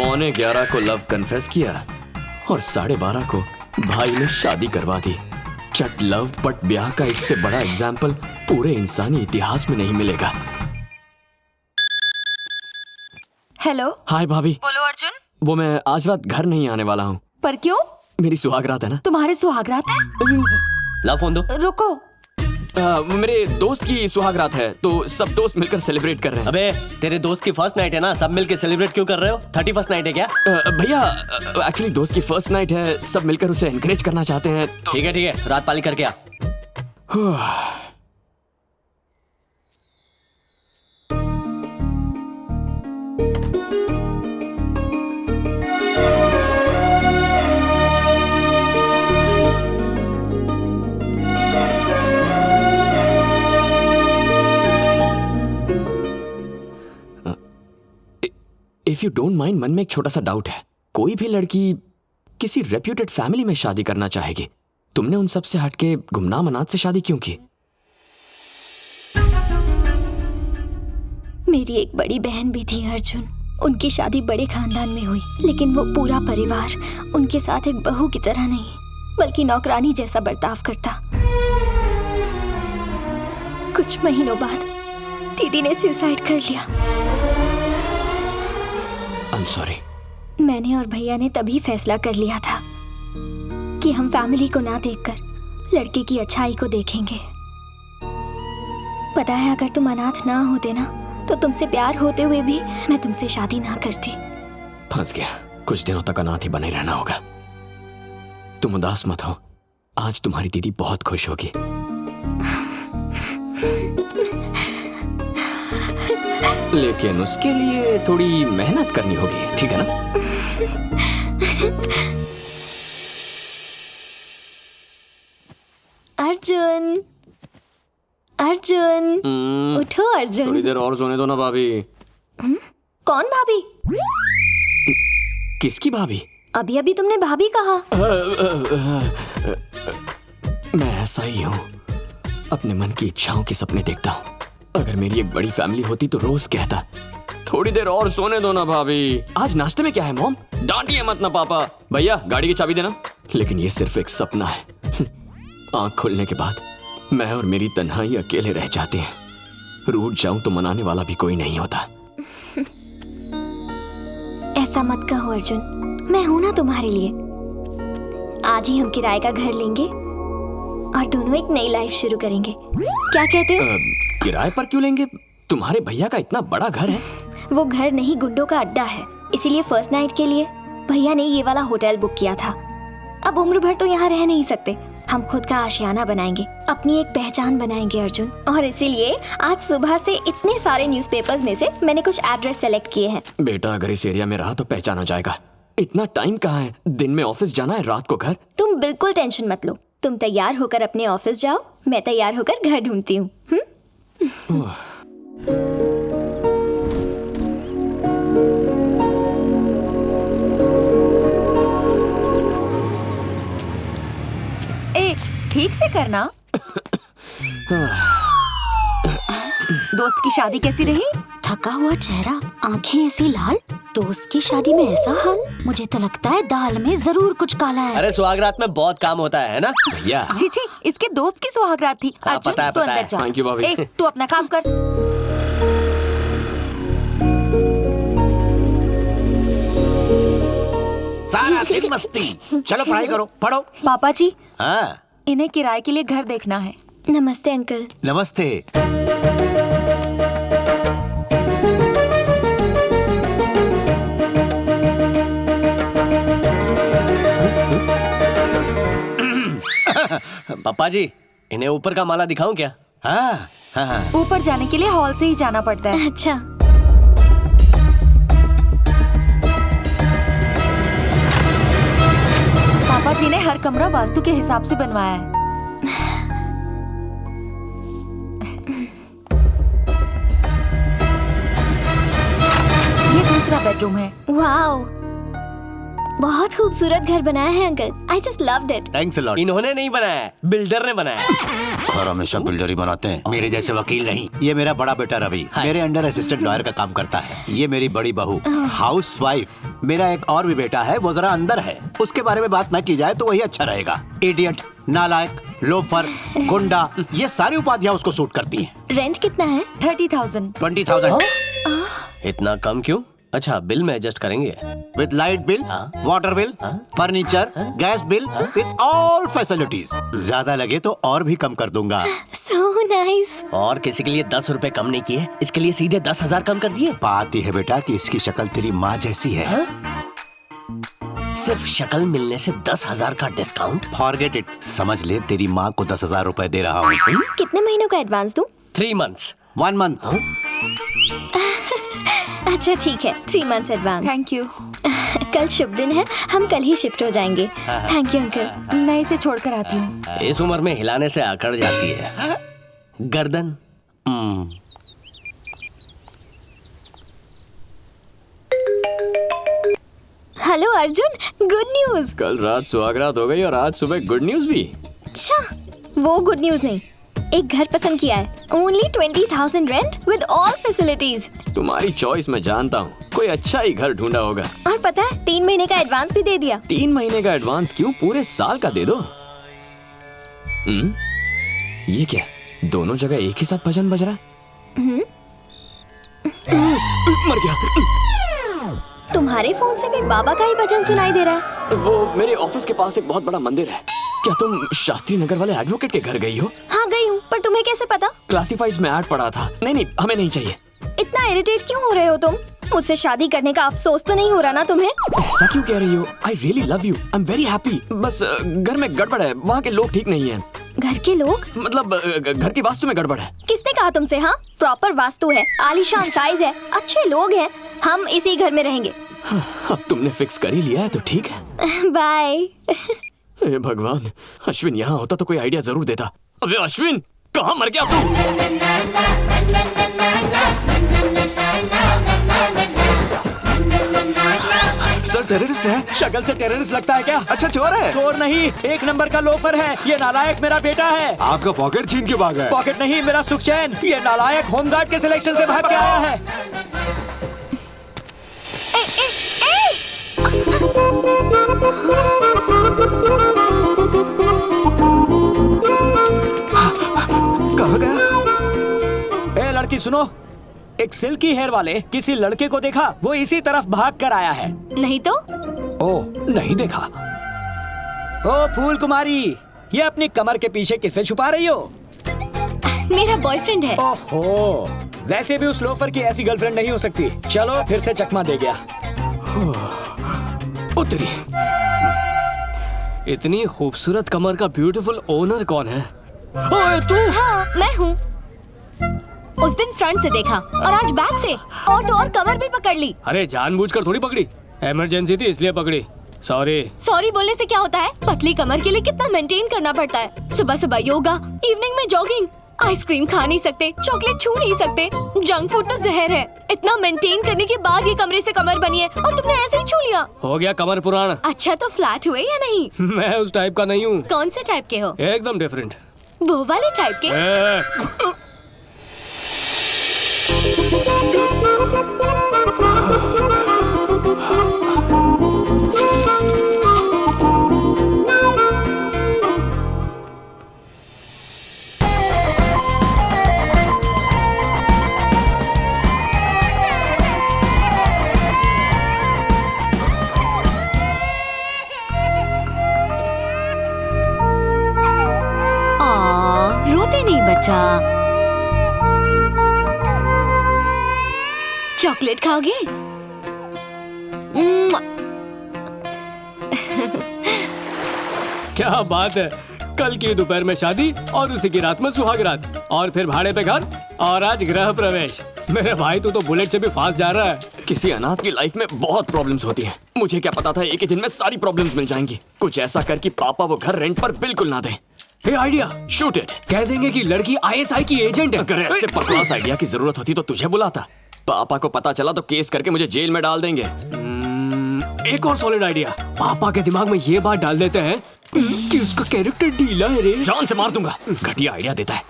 11:15 को love confess किया और 12:30 को भाई ने शादी करवा दी। चट लव पट ब्याह का इससे बड़ा एग्जाम्पल पूरे इंसानी इतिहास में नहीं मिलेगा। हेलो। हाय भाभी। बोलो अर्जुन। वो मैं आज रात घर नहीं आने वाला हूँ। पर क्यों? मेरी सुहागरात है ना। तुम्हारे सुहागरात है? ला फोन दो। रुको। मेरे दोस्त की सुहागरात है तो सब दोस्त मिलकर सेलिब्रेट कर रहे हैं। अबे तेरे दोस्त की फर्स्ट नाइट है ना, सब मिलकर सेलिब्रेट क्यों कर रहे हो? 31st नाइट है क्या? भैया एक्चुअली दोस्त की फर्स्ट नाइट है, सब मिलकर उसे एनकरेज करना चाहते हैं तो... ठीक है रात पाली करके आ। इफ यू डोंट माइंड, मन में एक छोटा सा डाउट है। कोई भी लड़की किसी रेप्यूटेड फैमिली में शादी करना चाहेगी, तुमने उन सब से हटके गुमनाम अनाथ से शादी क्यों की? मेरी एक बड़ी बहन भी थी अर्जुन। उनकी शादी बड़े खानदान में हुई, लेकिन वो पूरा परिवार उनके साथ एक बहू की तरह नहीं बल्कि नौकरानी जैसा बर्ताव करता। कुछ महीनों बाद दीदी ने सुसाइड कर लिया। I'm sorry। मैंने और भैया ने तभी फैसला कर लिया था कि हम फैमिली को ना देखकर लड़के की अच्छाई को देखेंगे। पता है, अगर तुम अनाथ ना होते ना तो तुमसे प्यार होते हुए भी मैं तुमसे शादी ना करती। फंस गया। कुछ दिनों तक अनाथ ही बने रहना होगा। तुम उदास मत हो, आज तुम्हारी दीदी बहुत खुश होगी। लेकिन उसके लिए थोड़ी मेहनत करनी होगी, ठीक है ना? अर्जुन, अर्जुन, उठो अर्जुन। थोड़ी देर और सोने दो ना भाभी। कौन भाभी? किसकी भाभी? अभी अभी तुमने भाभी कहा। मैं ऐसा ही हूँ, अपने मन की इच्छाओं के सपने देखता हूँ। अगर मेरी एक बड़ी फैमिली होती तो रोज कहता थोड़ी देर और सोने दो ना भाभी। आज नाश्ते में क्या है मॉम? डांटिए मत ना पापा। भैया गाड़ी की चाबी देना। लेकिन ये सिर्फ एक सपना है। आंख खुलने के बाद मैं और मेरी तन्हाई अकेले रह जाते हैं। रूठ जाऊं तो मनाने वाला भी कोई नहीं होता। ऐसा मत कहो अर्जुन, मैं हूं ना तुम्हारे लिए। आज ही हम किराए का घर लेंगे और दोनों एक नई लाइफ शुरू करेंगे। क्या कहते हो? किराए पर क्यों लेंगे? तुम्हारे भैया का इतना बड़ा घर है। वो घर नहीं, गुंडों का अड्डा है। इसीलिए फर्स्ट नाइट के लिए भैया ने ये वाला होटल बुक किया था। अब उम्र भर तो यहाँ रह नहीं सकते। हम खुद का आशियाना बनाएंगे, अपनी एक पहचान बनाएंगे अर्जुन। और इसीलिए आज सुबह से इतने सारे न्यूज़पेपर्स में से मैंने कुछ एड्रेस सेलेक्ट किए हैं। बेटा अगर इस एरिया में रहा तो पहचाना जाएगा। इतना टाइम कहाँ है? दिन में ऑफिस जाना है, रात को घर। तुम बिल्कुल टेंशन मत लो। तुम तैयार होकर अपने ऑफिस जाओ, मैं तैयार होकर घर ढूंढती हूँ। ए, ठीक से करना। दोस्त की शादी कैसी रही? थका हुआ चेहरा, आंखें ऐसी लाल। दोस्त की शादी में ऐसा हाल? मुझे तो लगता है दाल में जरूर कुछ काला है। अरे सुहागरात में बहुत काम होता है ना भैया? छी, इसके दोस्त की सुहागरात थी। हाँ, अर्जुन, पता है, तू पता अंदर है। जा। Thank you, भाभी। ए, तू अपना काम कर। सारा दिन मस्ती। चलो पढ़ाई करो, पढ़ो। पापा जी, हाँ। इन्हें किराए के लिए घर देखना है। नमस्ते अंकल। नमस्ते। पापा जी, इन्हें ऊपर का माला दिखाऊं क्या? हाँ हाँ। ऊपर जाने के लिए हॉल से ही जाना पड़ता है। अच्छा। पापा जी ने हर कमरा वास्तु के हिसाब से बनवाया है। ये दूसरा बेडरूम है। वाओ, बहुत खूबसूरत घर बनाया है uncle. I just loved it. Thanks a lot. इन्होंने नहीं बनाया, बिल्डर ने बनाया। और हमेशा बिल्डर ही बनाते हैं, मेरे जैसे वकील नहीं। ये मेरा बड़ा बेटा रवि मेरे अंडर असिस्टेंट लॉयर का काम करता है। ये मेरी बड़ी बहू हाउसवाइफ। मेरा एक और भी बेटा है, वो जरा अंदर है, उसके बारे में बात न की जाए तो वही अच्छा रहेगा। इडियट, नालायक, लोफर, गुंडा, ये सारी उपाधियां उसको सूट करती हैं। रेंट कितना है? 30,000। 20,000 इतना कम क्यों? अच्छा, बिल में एडजस्ट करेंगे। With light bill, water bill, furniture, gas bill, with all facilities. ज्यादा लगे तो और भी कम कर दूंगा। So nice। और किसी के लिए 10 रुपए कम नहीं किए, इसके लिए सीधे 10,000 कम कर दिए। बात यह है बेटा कि इसकी शक्ल तेरी माँ जैसी है। सिर्फ शक्ल मिलने से 10,000 का डिस्काउंट? Forget it. समझ ले तेरी माँ को 10,000 रुपए दे रहा हूँ। कितने महीनों का एडवांस दूं? 3 months। 1 month। अच्छा ठीक है, 3 months एडवांस। Thank you. कल शुभ दिन है, हम कल ही शिफ्ट हो जाएंगे। Thank you uncle. मैं इसे छोड़कर आती हूँ। इस उम्र में हिलाने से अकड़ जाती है गर्दन। Hello Arjun, good news. कल रात सुहागरात हो गई और आज सुबह गुड न्यूज भी। अच्छा, वो गुड न्यूज नहीं, एक घर पसंद किया है। Only 20,000 rent with all facilities. तुम्हारी चॉइस मैं जानता हूँ, कोई अच्छा ही घर ढूंढा होगा। और पता है 3 महीने का एडवांस भी दे दिया। 3 महीने का एडवांस क्यों, पूरे साल का दे दो। ये क्या, दोनों जगह एक ही साथ भजन बज रहा है? मर गया। तुम्हारे फोन से भी बाबा का ही भजन सुनाई दे रहा है। वो मेरे ऑफिस के पास एक बहुत बड़ा मंदिर है। क्या तुम शास्त्री नगर वाले एडवोकेट के घर गई हो? हाँ गई हूँ, पर तुम्हें कैसे पता? क्लासिफाइड्स में ऐड पड़ा था। नहीं, हमें नहीं चाहिए। इतना इरिटेट क्यों हो रहे हो तुम? मुझसे शादी करने का अफसोस तो नहीं हो रहा ना तुम्हें? ऐसा क्यों कह रही हो? I really love you, I am very happy. बस घर में गड़बड़ है, वहाँ के लोग ठीक नहीं हैं। घर के लोग? मतलब घर की वास्तु में गड़बड़ है। किसने कहा तुमसे? हाँ, प्रॉपर वास्तु है, आलीशान साइज है, अच्छे लोग हैं, हम इसी घर में रहेंगे। अब तुमने फिक्स कर ही लिया है तो ठीक है। बाय। हे भगवान, अश्विन यहाँ होता तो कोई आइडिया जरूर देता। अबे अश्विन, कहाँ मर गया तू? सर टेररिस्ट है। शक्ल से टेररिस्ट लगता है क्या? अच्छा चोर है। चोर नहीं, 1 नंबर का लोफर है। ये नालायक मेरा बेटा है। आपका पॉकेट छीन के भागा है। पॉकेट नहीं, मेरा सुख चैन। ये नालायक होमगार्ड के सिलेक्शन से भाग के आया है। कहाँ गया? ए लड़की सुनो, एक सिल्की हेयर वाले किसी लड़के को देखा, वो इसी तरफ भाग कर आया है। नहीं तो? ओ, नहीं देखा। ओ फूल कुमारी, ये अपनी कमर के पीछे किसे छुपा रही हो? मेरा बॉयफ्रेंड है। ओहो, वैसे भी उस लोफर की ऐसी गर्लफ्रेंड नहीं हो सकती। चलो फिर से चकमा दे गया। उतरी। इतनी खूबसूरत कमर का ब्यूटीफुल ओनर कौन है? ओए तू? हाँ, मैं हूँ। उस दिन फ्रंट से देखा और आज बैक से, और तो और कमर भी पकड़ ली। अरे जानबूझकर थोड़ी पकड़ी, इमरजेंसी थी इसलिए पकड़ी। सॉरी। सॉरी बोलने से क्या होता है? पतली कमर के लिए कितना मेंटेन करना पड़ता है। सुबह सुबह योगा, इवनिंग में जॉगिंग, आइसक्रीम खा नहीं सकते, चॉकलेट छू नहीं सकते, जंक फूड तो जहर है। इतना मेंटेन करने के बाद ये कमरे से कमर बनी है और तुमने ऐसे ही छू लिया। हो गया कमर पुराना। अच्छा तो फ्लैट हुए या नहीं? मैं उस टाइप का नहीं हूँ। कौन से टाइप के हो? एकदम डिफरेंट। वो वाले टाइप के? रोते नहीं बच्चा। चॉकलेट खाओगे? क्या बात है, कल की दोपहर में शादी और उसी की रात में सुहागरात, और फिर भाड़े पे घर, और आज गृह प्रवेश। मेरे भाई तू तो बुलेट से भी फास्ट जा रहा है। किसी अनाथ की लाइफ में बहुत प्रॉब्लम्स होती हैं। मुझे क्या पता था एक ही दिन में सारी प्रॉब्लम्स मिल जाएंगी। कुछ ऐसा कर कि पापा वो घर रेंट पर बिल्कुल ना दें। ये आइडिया, शूट इट। कह देंगे कि लड़की ISI की एजेंट है। अगर ऐसे बकवास आइडिया की जरूरत होती तो तुझे बुलाता। पापा को पता चला तो केस करके मुझे जेल में डाल देंगे। एक और सॉलिड आइडिया। पापा के दिमाग में ये बात डाल देते हैं कि उसका कैरेक्टर ढीला है रे। जान से मार दूंगा। घटिया आइडिया देता है।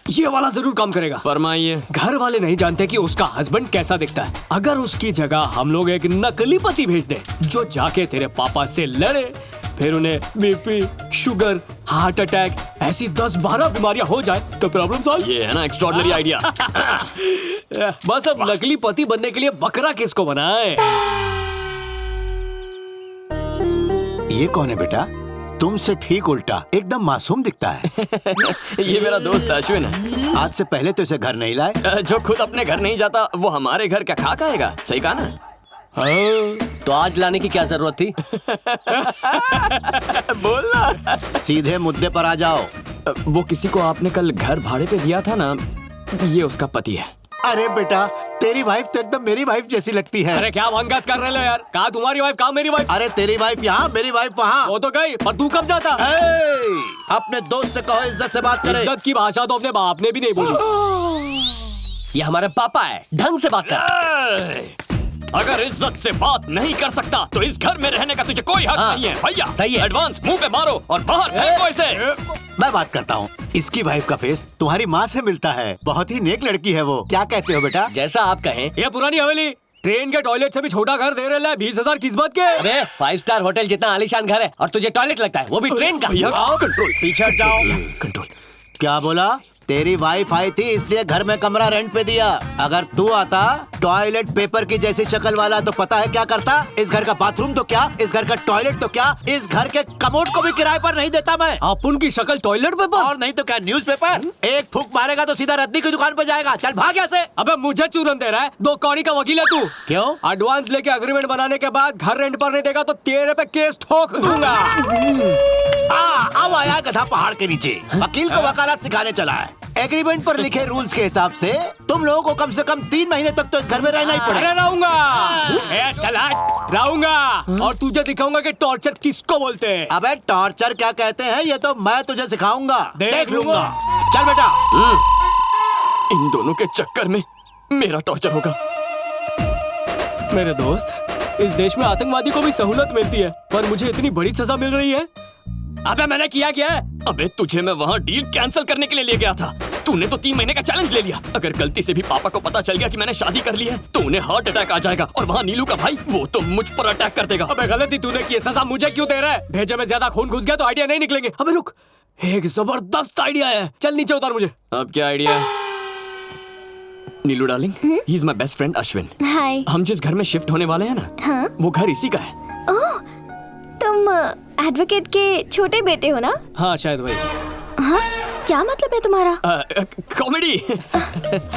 ये वाला जरूर काम करेगा। फरमाइए। घर वाले नहीं जानते कि उसका हस्बैंड कैसा दिखता है। अगर उसकी जगह हम लोग एक नकली पति भेज दें जो जाके तेरे पापा से लड़े, फिर उन्हें बीपी, शुगर, हार्ट अटैक ऐसी 10-12 बीमारियां हो जाए तो प्रॉब्लम सॉल्व। ये है ना एक्स्ट्रॉर्डिनरी आइडिया। बस अब नकली पति बनने के लिए बकरा किसको बनाए? ये कौन है बेटा? तुमसे ठीक उल्टा, एकदम मासूम दिखता है। ये मेरा दोस्त अश्विन है। आज से पहले तो इसे घर नहीं लाए। जो खुद अपने घर नहीं जाता वो हमारे घर क्या खा खाएगा? सही कहा ना? तो आज लाने की क्या जरूरत थी? बोलना। सीधे मुद्दे पर आ जाओ। वो किसी को आपने कल घर भाड़े पे दिया था ना, ये उसका पति है। अरे बेटा, तेरी वाइफ तो एकदम मेरी वाइफ जैसी लगती है। अरे क्या बंगास कर रहे हो यार? कहा तुम्हारी वाइफ, कहा मेरी वाइफ? अरे तेरी वाइफ यहाँ, मेरी वाइफ वहाँ। वो तो गई, पर तू कब जाता? अपने दोस्त से कहो इज्जत से बात करे। इज्जत की भाषा तो अपने बाप ने भी नहीं बोली। ये हमारे पापा है, ढंग से बात कर। अगर इज्जत से बात नहीं कर सकता तो इस घर में रहने का तुझे कोई हक नहीं है। भैया सही है। एडवांस मुंह पे मारो और बाहर फेंको इसे। मैं बात करता हूँ। इसकी वाइफ का फेस तुम्हारी माँ से मिलता है। बहुत ही नेक लड़की है वो। क्या कहते हो बेटा? जैसा आप कहें। ये पुरानी हवेली ट्रेन के टॉयलेट से भी छोटा घर दे रहे हैं। 20,000 किस्मत के। अरे 5 स्टार होटल जितना आलीशान घर है और तुझे टॉयलेट लगता है, वो भी ट्रेन का। भैया कंट्रोल। पीछे हट जाओ। कंट्रोल। क्या बोला? तेरी वाइफ आई थी इसलिए घर में कमरा रेंट पे दिया। अगर तू आता टॉयलेट पेपर की जैसी शक्ल वाला तो पता है क्या करता? इस घर का बाथरूम तो क्या, इस घर का टॉयलेट तो क्या, इस घर के कमोड को भी किराए पर नहीं देता मैं। आप उनकी शक्ल टॉयलेट पेपर? और नहीं तो क्या न्यूज़पेपर? एक फूंक मारेगा तो सीधा रद्दी की दुकान पर जाएगा। चल भाग यहाँ से। अबे मुझे चूरन दे रहा है? 2 कौड़ी का वकील है तू। क्यों? एडवांस लेके एग्रीमेंट बनाने के बाद घर रेंट पर नहीं देगा तो तेरे पे केस ठोक दूंगा। अब आया गधा पहाड़ के नीचे। वकील को वकालत सिखाने चला है। एग्रीमेंट पर लिखे रूल्स के हिसाब से तुम लोगों को कम से कम 3 महीने तक तो इस घर में रहना ही पड़ेगा। अरे रहूंगा। चला रहूंगा और तुझे दिखाऊंगा कि टॉर्चर किसको बोलते हैं। अबे टॉर्चर क्या कहते हैं ये तो मैं तुझे सिखाऊंगा। देख लूंगा। चल बेटा। इन दोनों के चक्कर में मेरा टॉर्चर होगा। मेरे दोस्त, इस देश में आतंकवादी को भी सहूलत मिलती है पर मुझे इतनी बड़ी सजा मिल रही है। अबे मैंने किया क्या है? अबे तुझे मैं वहाँ डील कैंसिल करने के लिए ले गया था। तूने तो 3 महीने का चैलेंज ले लिया। अगर गलती से भी पापा को पता चल गया कि मैंने शादी कर ली है तो उन्हें हार्ट अटैक आ जाएगा और वहाँ नीलू का भाई वो तो मुझ पर अटैक कर देगा। अबे गलती तूने की, सजा मुझे क्यों दे रहा है? भेजे में ज्यादा खून घुस गया तो आइडिया नहीं निकलेंगे। अबे रुक, एक जबरदस्त आइडिया है। चल नीचे उतार मुझे। अब क्या आइडिया है? Neelu darling, he is my best friend Ashwin. Hi. हम जिस घर में शिफ्ट होने वाले हैं ना, हाँ? वो घर इसी का है। ओह, तुम एडवोकेट के छोटे बेटे हो ना? हाँ शायद वही। हाँ? क्या मतलब है तुम्हारा? कॉमेडी।